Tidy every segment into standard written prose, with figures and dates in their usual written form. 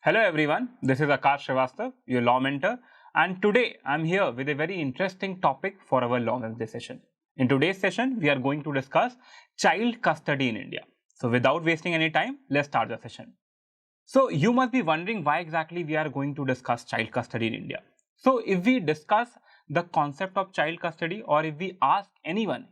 Hello everyone, this is Akash Srivastav, your law mentor, and today I'm here with a very interesting topic for our law Wednesday session. In today's session, we are going to discuss child custody in India. So without wasting any time, let's start the session. So you must be wondering why exactly we are going to discuss child custody in India. So if we discuss the concept of child custody, or if we ask anyone,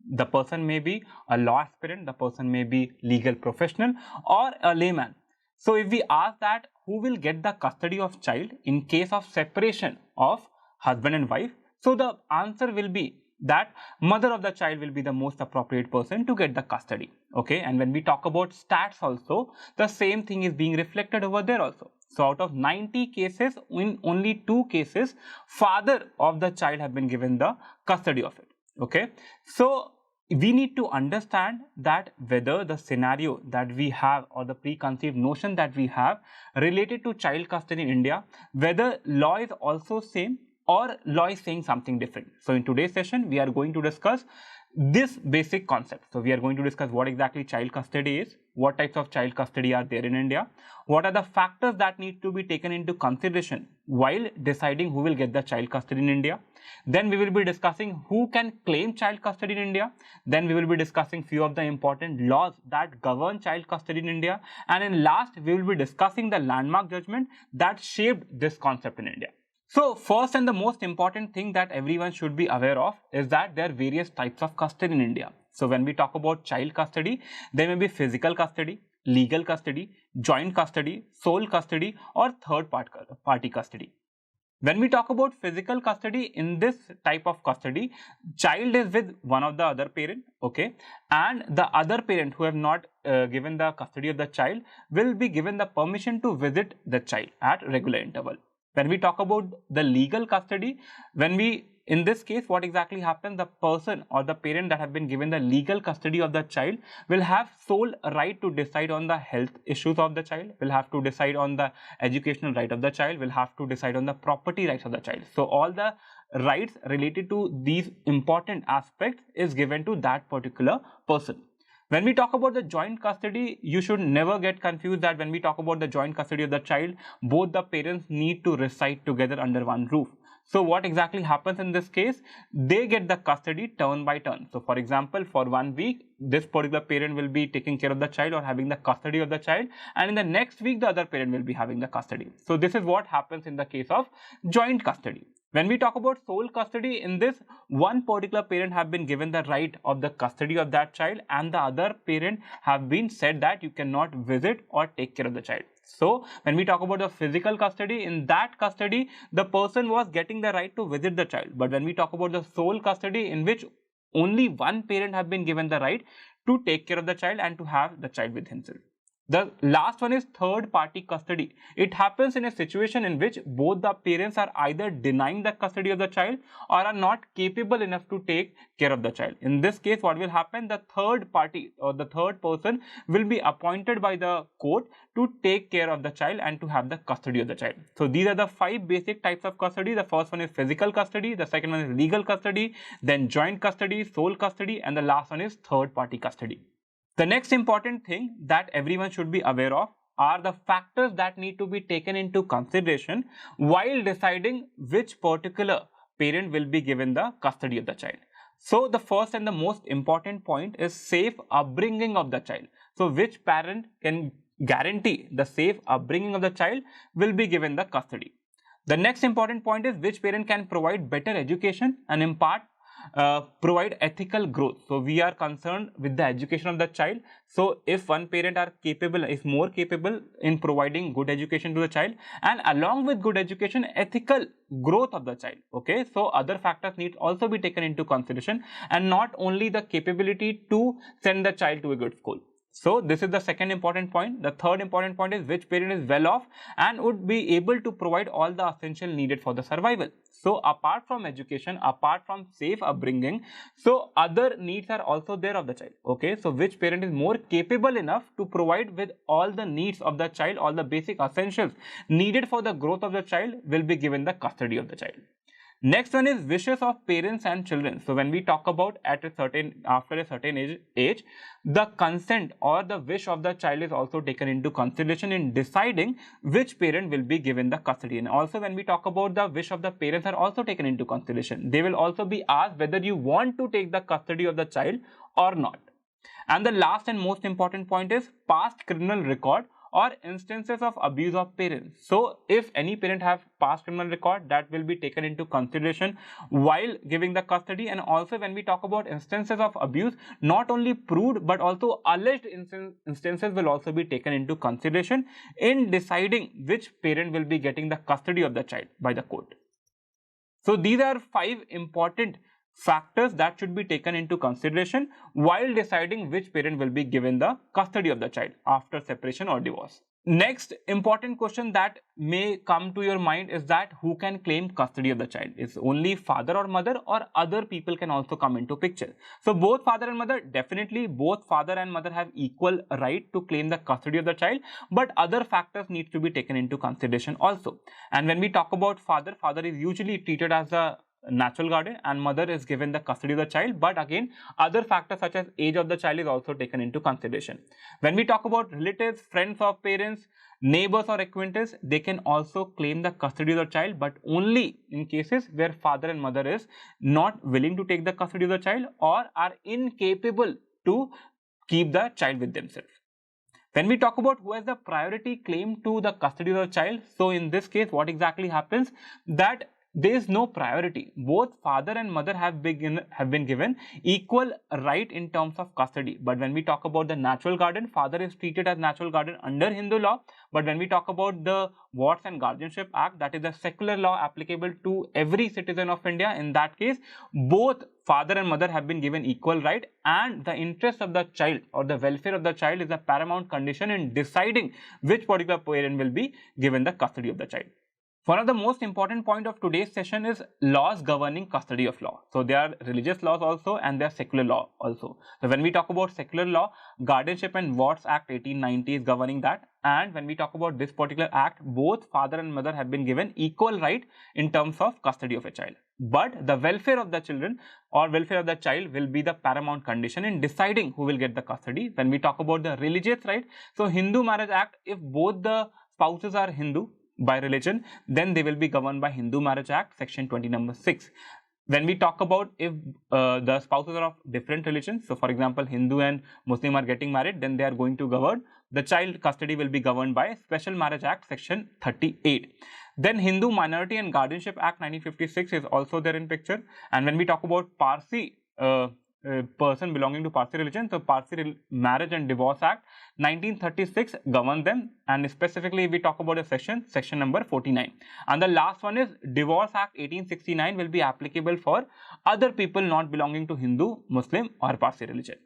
the person may be a law aspirant, the person may be legal professional or a layman. So if we ask that who will get the custody of child in case of separation of husband and wife, so the answer will be that mother of the child will be the most appropriate person to get the custody. Okay, and when we talk about stats also, the same thing is being reflected over there also. So out of 90 cases, in only 2 cases, father of the child have been given the custody of it. Okay, so we need to understand that whether the scenario that we have or the preconceived notion that we have related to child custody in India, whether law is also same or law is saying something different. So in today's session, we are going to discuss this basic concept. So we are going to discuss what exactly child custody is, what types of child custody are there in India, what are the factors that need to be taken into consideration while deciding who will get the child custody in India. Then we will be discussing who can claim child custody in India. Then we will be discussing few of the important laws that govern child custody in India. And in last, we will be discussing the landmark judgment that shaped this concept in India. So first and the most important thing that everyone should be aware of is that there are various types of custody in India. So when we talk about child custody, there may be physical custody, legal custody, joint custody, sole custody or third party custody. When we talk about physical custody, in this type of custody, child is with one of the other parent, okay, and the other parent who have not given the custody of the child will be given the permission to visit the child at regular interval. When we talk about the legal custody, in this case, what exactly happens, the person or the parent that have been given the legal custody of the child will have sole right to decide on the health issues of the child, will have to decide on the educational right of the child, will have to decide on the property rights of the child. So all the rights related to these important aspects is given to that particular person. When we talk about the joint custody, you should never get confused that when we talk about the joint custody of the child, both the parents need to reside together under one roof. So what exactly happens in this case? They get the custody turn by turn. So for example, for 1 week, this particular parent will be taking care of the child or having the custody of the child, and in the next week, the other parent will be having the custody. So this is what happens in the case of joint custody. When we talk about sole custody, in this, one particular parent have been given the right of the custody of that child, and the other parent have been said that you cannot visit or take care of the child. So when we talk about the physical custody, in that custody, the person was getting the right to visit the child. But when we talk about the sole custody, in which only one parent have been given the right to take care of the child and to have the child with himself. The last one is third party custody. It happens in a situation in which both the parents are either denying the custody of the child or are not capable enough to take care of the child. In this case, what will happen? The third party or the third person will be appointed by the court to take care of the child and to have the custody of the child. So these are the 5 basic types of custody. The first one is physical custody, the second one is legal custody, then joint custody, sole custody, and the last one is third party custody. The next important thing that everyone should be aware of are the factors that need to be taken into consideration while deciding which particular parent will be given the custody of the child. So the first and the most important point is safe upbringing of the child. So which parent can guarantee the safe upbringing of the child will be given the custody. The next important point is which parent can provide better education and provide ethical growth. So we are concerned with the education of the child. So if one parent is more capable in providing good education to the child, and along with good education, ethical growth of the child. Okay, so other factors need also be taken into consideration, and not only the capability to send the child to a good school. So this is the second important point. The third important point is which parent is well off and would be able to provide all the essential needed for the survival. So apart from education, apart from safe upbringing, so other needs are also there of the child. Okay, so which parent is more capable enough to provide with all the needs of the child, all the basic essentials needed for the growth of the child will be given the custody of the child. Next one is wishes of parents and children. So when we talk about after a certain age, the consent or the wish of the child is also taken into consideration in deciding which parent will be given the custody. And also when we talk about the wish of the parents are also taken into consideration. They will also be asked whether you want to take the custody of the child or not. And the last and most important point is past criminal record or instances of abuse of parents. So if any parent have past criminal record, that will be taken into consideration while giving the custody. And also when we talk about instances of abuse, not only proved but also alleged instances will also be taken into consideration in deciding which parent will be getting the custody of the child by the court. So these are 5 important factors that should be taken into consideration while deciding which parent will be given the custody of the child after separation or divorce. Next important question that may come to your mind is that who can claim custody of the child? Is only father or mother, or other people can also come into picture? So both father and mother, definitely both father and mother have equal right to claim the custody of the child, but other factors need to be taken into consideration also. And when we talk about father, father is usually treated as a natural guardian and mother is given the custody of the child, but again other factors such as age of the child is also taken into consideration. When we talk about relatives, friends of parents, neighbors or acquaintances, they can also claim the custody of the child, but only in cases where father and mother is not willing to take the custody of the child or are incapable to keep the child with themselves. When we talk about who has the priority claim to the custody of the child, so in this case what exactly happens that there is no priority. Both father and mother have been given equal right in terms of custody. But when we talk about the natural guardian, father is treated as natural guardian under Hindu law. But when we talk about the Wards and Guardianship Act, that is a secular law applicable to every citizen of India. In that case, both father and mother have been given equal right, and the interest of the child or the welfare of the child is a paramount condition in deciding which particular parent will be given the custody of the child. One of the most important point of today's session is laws governing custody of law. So there are religious laws also and there are secular law also. So when we talk about secular law, Guardianship and Wards Act 1890 is governing that. And when we talk about this particular act, both father and mother have been given equal right in terms of custody of a child. But the welfare of the children or welfare of the child will be the paramount condition in deciding who will get the custody. When we talk about the religious right, so Hindu Marriage Act, if both the spouses are Hindu by religion, then they will be governed by Hindu Marriage Act section 20 number 6. When we talk about if the spouses are of different religions, so for example Hindu and Muslim are getting married, then they are going to govern, the child custody will be governed by Special Marriage Act section 38. Then Hindu Minority and Guardianship Act 1956 is also there in picture. And when we talk about Parsi person belonging to Parsi religion, so Parsi Marriage and Divorce Act 1936 govern them, and specifically we talk about a section number 49. And the last one is Divorce Act 1869 will be applicable for other people not belonging to Hindu, Muslim or Parsi religion.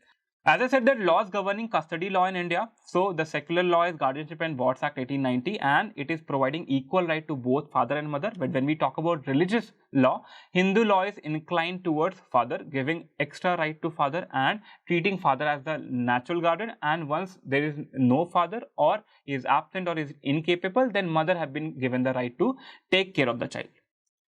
As I said that laws governing custody law in India, so the secular law is Guardianship and Wards Act 1890 and it is providing equal right to both father and mother. But when we talk about religious law, Hindu law is inclined towards father, giving extra right to father and treating father as the natural guardian, and once there is no father or is absent or is incapable, then mother have been given the right to take care of the child.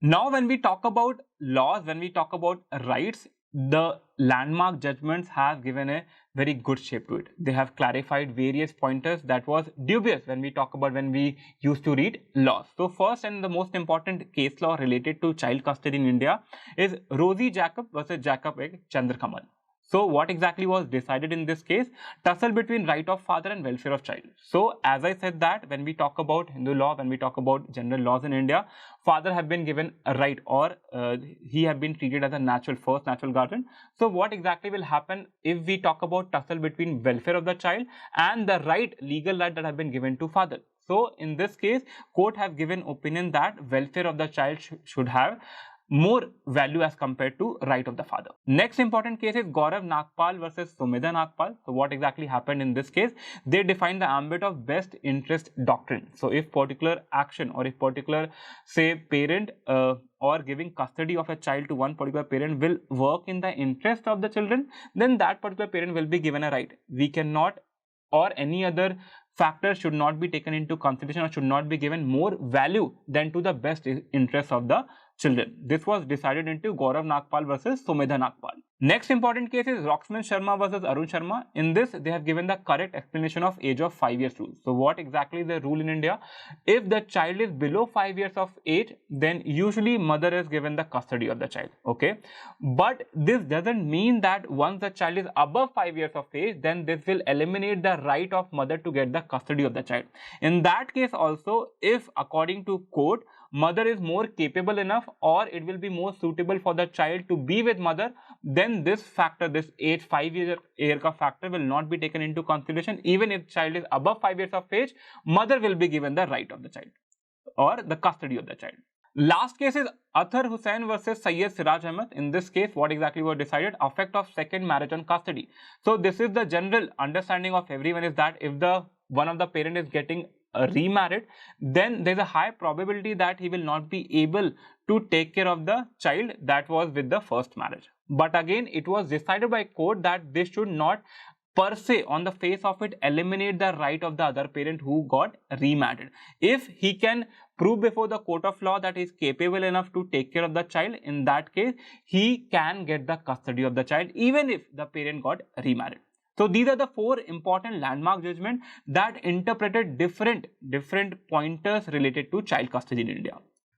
Now when we talk about laws, when we talk about rights, the landmark judgments have given a very good shape to it. They have clarified various pointers that was dubious when we used to read laws. So first and the most important case law related to child custody in India is Rosie Jacob versus Jacob Egg Chandrakamal. So what exactly was decided in this case? Tussle between right of father and welfare of child. So as I said that when we talk about Hindu law, when we talk about general laws in India, father have been given a right or he have been treated as a first natural guardian. So what exactly will happen if we talk about tussle between welfare of the child and the legal right that have been given to father? So in this case, court have given opinion that welfare of the child should have more value as compared to right of the father. Next important case is Gaurav Nagpal versus Sumedha Nagpal. So what exactly happened in this case? They defined the ambit of best interest doctrine. So if particular action or if particular say parent or giving custody of a child to one particular parent will work in the interest of the children, then that particular parent will be given a right. We cannot or any other factor should not be taken into consideration or should not be given more value than to the best interest of the children. This was decided into Gaurav Nagpal versus Sumedha Nagpal. Next important case is Roxman Sharma versus Arun Sharma. In this, they have given the correct explanation of age of 5 years rule. So what exactly is the rule in India? If the child is below 5 years of age, then usually mother is given the custody of the child. Okay, but this doesn't mean that once the child is above 5 years of age, then this will eliminate the right of mother to get the custody of the child. In that case also, if according to court, mother is more capable enough or it will be more suitable for the child to be with mother, then this factor, this age 5 year ka factor will not be taken into consideration. Even if child is above 5 years of age, mother will be given the right of the child or the custody of the child. Last case is Athar Hussain versus Syed Siraj Ahmed. In this case, what exactly was decided? Effect of second marriage on custody. So this is the general understanding of everyone, is that if the one of the parent is getting remarried, then there's a high probability that he will not be able to take care of the child that was with the first marriage. But again, it was decided by court that this should not per se on the face of it eliminate the right of the other parent who got remarried. If he can prove before the court of law that he is capable enough to take care of the child, in that case he can get the custody of the child even if the parent got remarried. So these are the 4 important landmark judgments that interpreted different pointers related to child custody in India.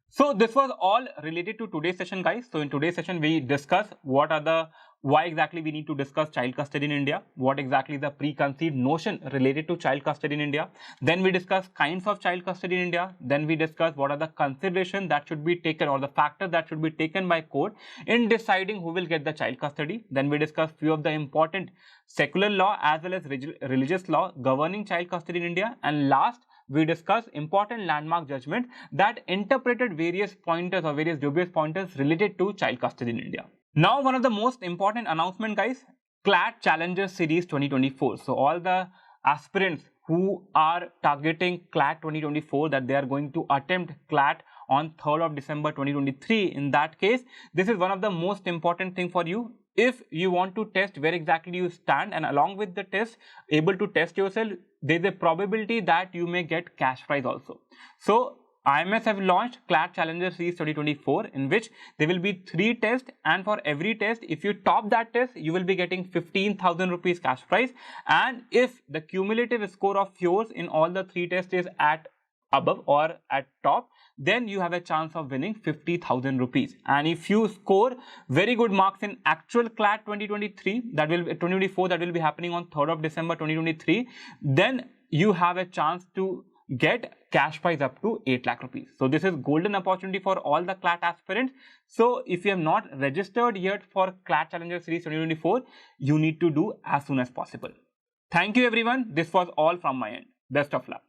So this was all related to today's session, guys. So in today's session, we discuss why exactly we need to discuss child custody in India, what exactly is the preconceived notion related to child custody in India. Then we discuss kinds of child custody in India. Then we discuss what are the considerations that should be taken or the factors that should be taken by court in deciding who will get the child custody. Then we discuss few of the important secular law as well as religious law governing child custody in India. And last, we discuss important landmark judgment that interpreted various pointers or various dubious pointers related to child custody in India. Now, one of the most important announcement, guys, CLAT Challenger Series 2024. So all the aspirants who are targeting CLAT 2024, that they are going to attempt CLAT on 3rd of December 2023. In that case, this is one of the most important thing for you. If you want to test where exactly you stand, and along with the test, able to test yourself, there is a probability that you may get cash prize also. So IMS have launched CLAT Challenger Series 2024, in which there will be 3 tests, and for every test, if you top that test, you will be getting 15,000 rupees cash prize. And if the cumulative score of yours in all the 3 tests is at above or at top, then you have a chance of winning 50,000 rupees. And if you score very good marks in actual CLAT 2024, that will be happening on 3rd of December 2023, then you have a chance to get cash prize up to 8 lakh rupees. So this is golden opportunity for all the CLAT aspirants. So if you have not registered yet for CLAT Challenger Series 2024, you need to do as soon as possible. Thank you everyone. This was all from my end. Best of luck.